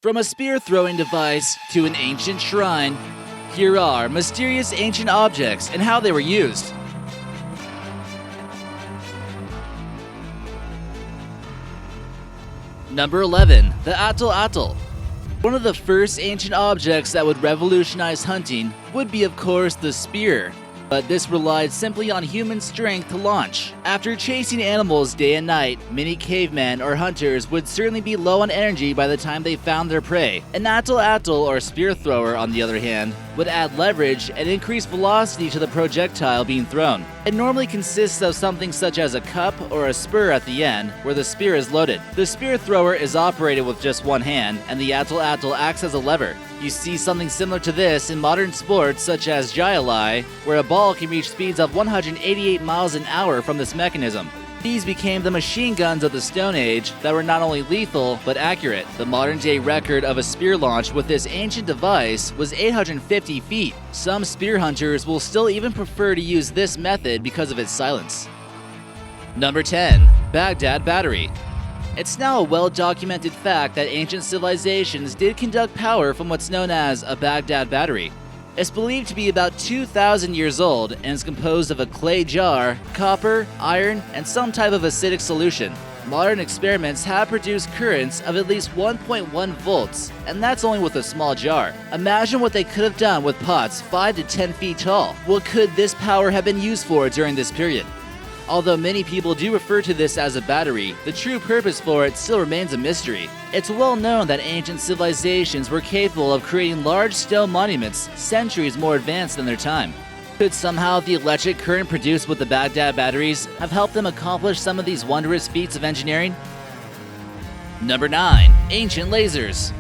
From a spear-throwing device to an ancient shrine, here are mysterious ancient objects and how they were used. Number 11. The Atlatl. One of the first ancient objects that would revolutionize hunting would be, of course, the spear. But this relied simply on human strength to launch. After chasing animals day and night, many cavemen or hunters would certainly be low on energy by the time they found their prey. An Atlatl or spear thrower, on the other hand, would add leverage and increase velocity to the projectile being thrown. It normally consists of something such as a cup or a spur at the end, where the spear is loaded. The spear thrower is operated with just one hand, and the Atlatl acts as a lever. You see something similar to this in modern sports such as Jialai, where a ball can reach speeds of 188 miles an hour from this mechanism. These became the machine guns of the Stone Age that were not only lethal, but accurate. The modern-day record of a spear launch with this ancient device was 850 feet. Some spear hunters will still even prefer to use this method because of its silence. Number 10. Baghdad Battery. It's now a well-documented fact that ancient civilizations did conduct power from what's known as a Baghdad Battery. It's believed to be about 2,000 years old and is composed of a clay jar, copper, iron, and some type of acidic solution. Modern experiments have produced currents of at least 1.1 volts, and that's only with a small jar. Imagine what they could have done with pots 5 to 10 feet tall. What could this power have been used for during this period? Although many people do refer to this as a battery, the true purpose for it still remains a mystery. It's well known that ancient civilizations were capable of creating large stone monuments centuries more advanced than their time. Could somehow the electric current produced with the Baghdad batteries have helped them accomplish some of these wondrous feats of engineering? Number 9. Ancient lasers.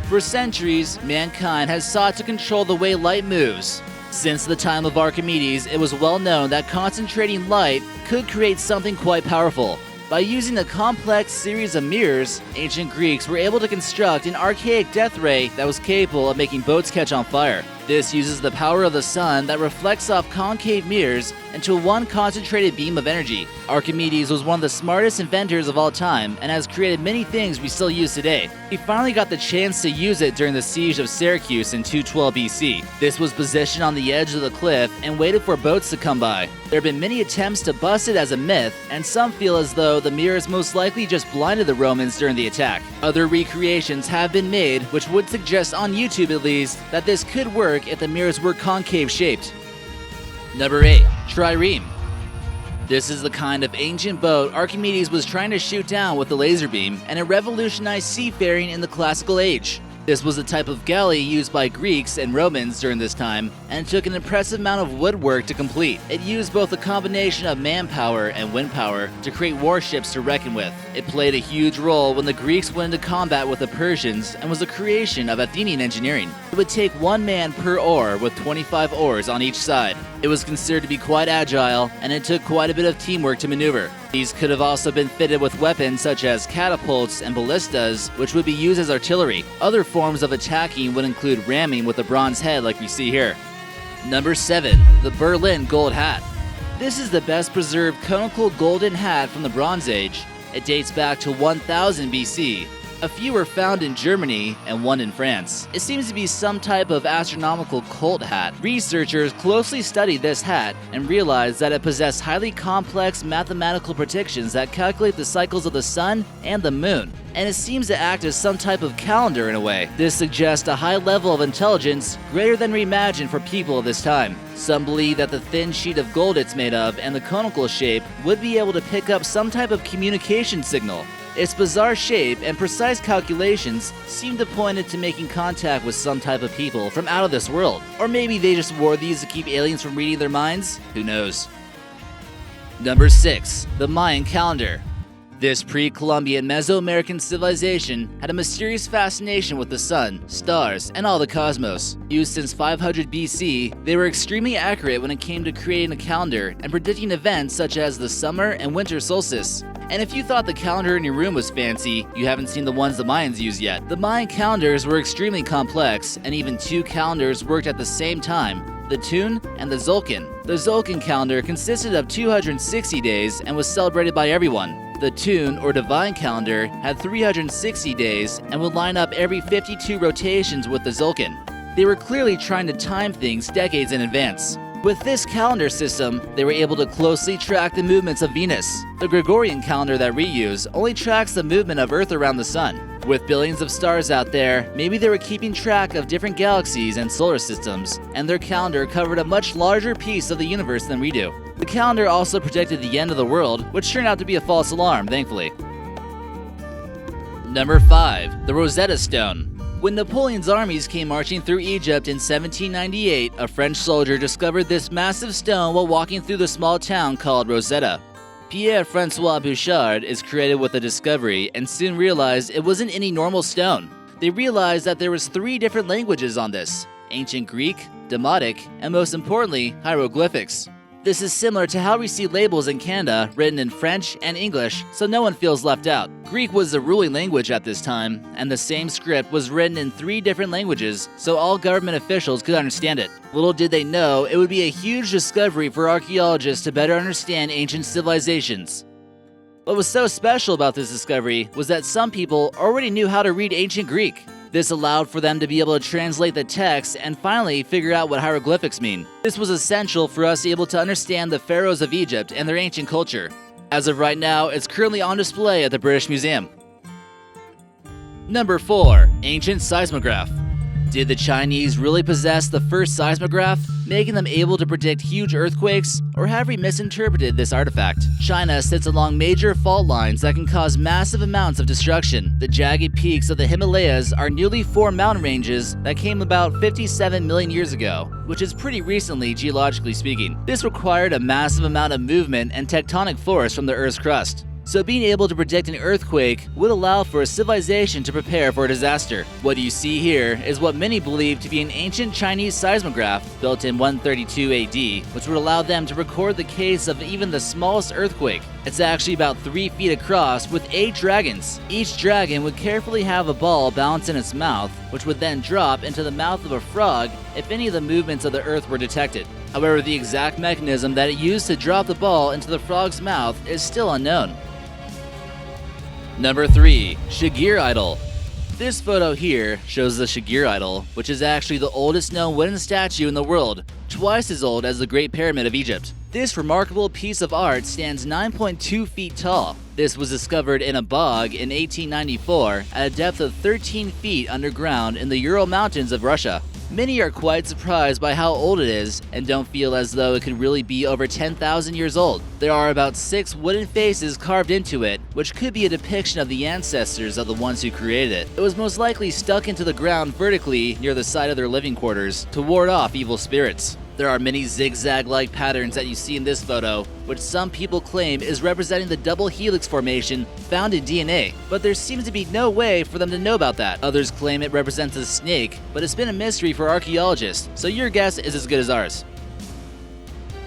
For centuries, mankind has sought to control the way light moves. Since the time of Archimedes, it was well known that concentrating light could create something quite powerful. By using a complex series of mirrors, ancient Greeks were able to construct an archaic death ray that was capable of making boats catch on fire. This uses the power of the sun that reflects off concave mirrors into one concentrated beam of energy. Archimedes was one of the smartest inventors of all time and has created many things we still use today. He finally got the chance to use it during the siege of Syracuse in 212 BC. This was positioned on the edge of the cliff and waited for boats to come by. There have been many attempts to bust it as a myth, and some feel as though the mirrors most likely just blinded the Romans during the attack. Other recreations have been made, which would suggest on YouTube at least, that this could work if the mirrors were concave shaped. Number 8. Trireme. This is the kind of ancient boat Archimedes was trying to shoot down with a laser beam, and it revolutionized seafaring in the classical age. This was a type of galley used by Greeks and Romans during this time, and took an impressive amount of woodwork to complete. It used both a combination of manpower and wind power to create warships to reckon with. It played a huge role when the Greeks went into combat with the Persians and was a creation of Athenian engineering. It would take one man per oar with 25 oars on each side. It was considered to be quite agile, and it took quite a bit of teamwork to maneuver. These could have also been fitted with weapons such as catapults and ballistas, which would be used as artillery. Other forms of attacking would include ramming with a bronze head like we see here. Number 7. The Berlin Gold Hat. This is the best preserved conical golden hat from the Bronze Age. It dates back to 1000 BC. A few were found in Germany and one in France. It seems to be some type of astronomical cult hat. Researchers closely studied this hat and realized that it possessed highly complex mathematical predictions that calculate the cycles of the sun and the moon. And it seems to act as some type of calendar in a way. This suggests a high level of intelligence greater than we imagine for people of this time. Some believe that the thin sheet of gold it's made of and the conical shape would be able to pick up some type of communication signal. Its bizarre shape and precise calculations seem to point it to making contact with some type of people from out of this world. Or maybe they just wore these to keep aliens from reading their minds? Who knows? Number 6. The Mayan Calendar. This pre-Columbian Mesoamerican civilization had a mysterious fascination with the sun, stars, and all the cosmos. Used since 500 BC, they were extremely accurate when it came to creating a calendar and predicting events such as the summer and winter solstice. And if you thought the calendar in your room was fancy, you haven't seen the ones the Mayans used yet. The Mayan calendars were extremely complex, and even two calendars worked at the same time: the Tun and the Zolkin. The Zolkin calendar consisted of 260 days and was celebrated by everyone. The tune, or divine calendar, had 360 days and would line up every 52 rotations with the Zulkin. They were clearly trying to time things decades in advance. With this calendar system, they were able to closely track the movements of Venus. The Gregorian calendar that we use only tracks the movement of Earth around the Sun. With billions of stars out there, maybe they were keeping track of different galaxies and solar systems, and their calendar covered a much larger piece of the universe than we do. The calendar also predicted the end of the world, which turned out to be a false alarm, thankfully. Number 5. The Rosetta Stone. When Napoleon's armies came marching through Egypt in 1798, a French soldier discovered this massive stone while walking through the small town called Rosetta. Pierre-François Bouchard is credited with the discovery and soon realized it wasn't any normal stone. They realized that there was 3 different languages on this: Ancient Greek, Demotic, and most importantly, hieroglyphics. This is similar to how we see labels in Canada written in French and English, so no one feels left out. Greek was the ruling language at this time, and the same script was written in 3 different languages, so all government officials could understand it. Little did they know, it would be a huge discovery for archaeologists to better understand ancient civilizations. What was so special about this discovery was that some people already knew how to read ancient Greek. This allowed for them to be able to translate the text and finally figure out what hieroglyphics mean. This was essential for us able to understand the pharaohs of Egypt and their ancient culture. As of right now, it's currently on display at the British Museum. Number 4. Ancient Seismograph. Did the Chinese really possess the first seismograph, making them able to predict huge earthquakes, or have we misinterpreted this artifact? China sits along major fault lines that can cause massive amounts of destruction. The jagged peaks of the Himalayas are newly formed mountain ranges that came about 57 million years ago, which is pretty recently geologically speaking. This required a massive amount of movement and tectonic force from the Earth's crust. So being able to predict an earthquake would allow for a civilization to prepare for a disaster. What you see here is what many believe to be an ancient Chinese seismograph built in 132 AD, which would allow them to record the case of even the smallest earthquake. It's actually about 3 feet across with 8 dragons. Each dragon would carefully have a ball balanced in its mouth, which would then drop into the mouth of a frog if any of the movements of the earth were detected. However, the exact mechanism that it used to drop the ball into the frog's mouth is still unknown. Number 3. Sagir Idol. This photo here shows the Sagir Idol, which is actually the oldest known wooden statue in the world, twice as old as the Great Pyramid of Egypt. This remarkable piece of art stands 9.2 feet tall. This was discovered in a bog in 1894 at a depth of 13 feet underground in the Ural Mountains of Russia. Many are quite surprised by how old it is and don't feel as though it could really be over 10,000 years old. There are about 6 wooden faces carved into it, which could be a depiction of the ancestors of the ones who created it. It was most likely stuck into the ground vertically near the side of their living quarters to ward off evil spirits. There are many zigzag-like patterns that you see in this photo, which some people claim is representing the double helix formation found in DNA, but there seems to be no way for them to know about that. Others claim it represents a snake, but it's been a mystery for archaeologists, so your guess is as good as ours.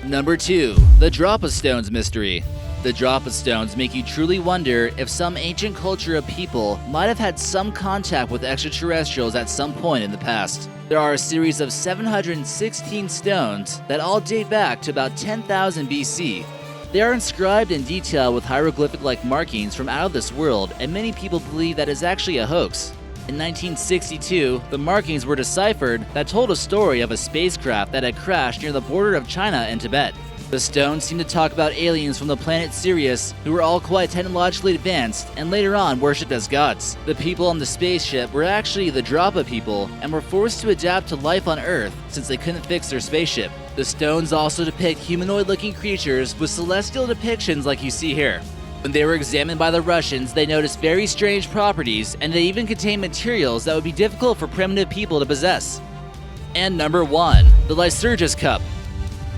Number 2. The Drop of Stones Mystery. The drop of stones make you truly wonder if some ancient culture of people might have had some contact with extraterrestrials at some point in the past. There are a series of 716 stones that all date back to about 10,000 BC. They are inscribed in detail with hieroglyphic-like markings from out of this world, and many people believe that is actually a hoax. In 1962, the markings were deciphered that told a story of a spacecraft that had crashed near the border of China and Tibet. The stones seem to talk about aliens from the planet Sirius who were all quite technologically advanced and later on worshipped as gods. The people on the spaceship were actually the Drapa people and were forced to adapt to life on Earth since they couldn't fix their spaceship. The stones also depict humanoid-looking creatures with celestial depictions like you see here. When they were examined by the Russians, they noticed very strange properties, and they even contained materials that would be difficult for primitive people to possess. And number 1, the Lycurgus Cup.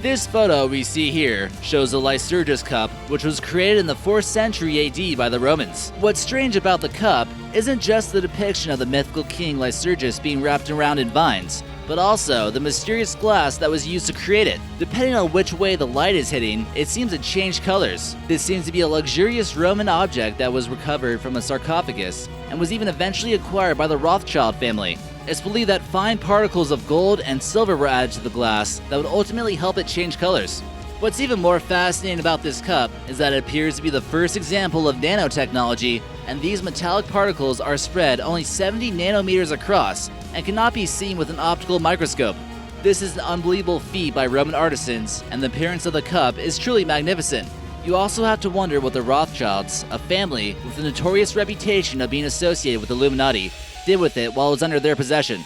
This photo we see here shows the Lycurgus Cup, which was created in the 4th century AD by the Romans. What's strange about the cup isn't just the depiction of the mythical king Lycurgus being wrapped around in vines, but also the mysterious glass that was used to create it. Depending on which way the light is hitting, it seems to change colors. This seems to be a luxurious Roman object that was recovered from a sarcophagus and was even eventually acquired by the Rothschild family. It's believed that fine particles of gold and silver were added to the glass that would ultimately help it change colors. What's even more fascinating about this cup is that it appears to be the first example of nanotechnology, and these metallic particles are spread only 70 nanometers across and cannot be seen with an optical microscope. This is an unbelievable feat by Roman artisans, and the appearance of the cup is truly magnificent. You also have to wonder what the Rothschilds, a family with a notorious reputation of being associated with the Illuminati, did with it while it was under their possession.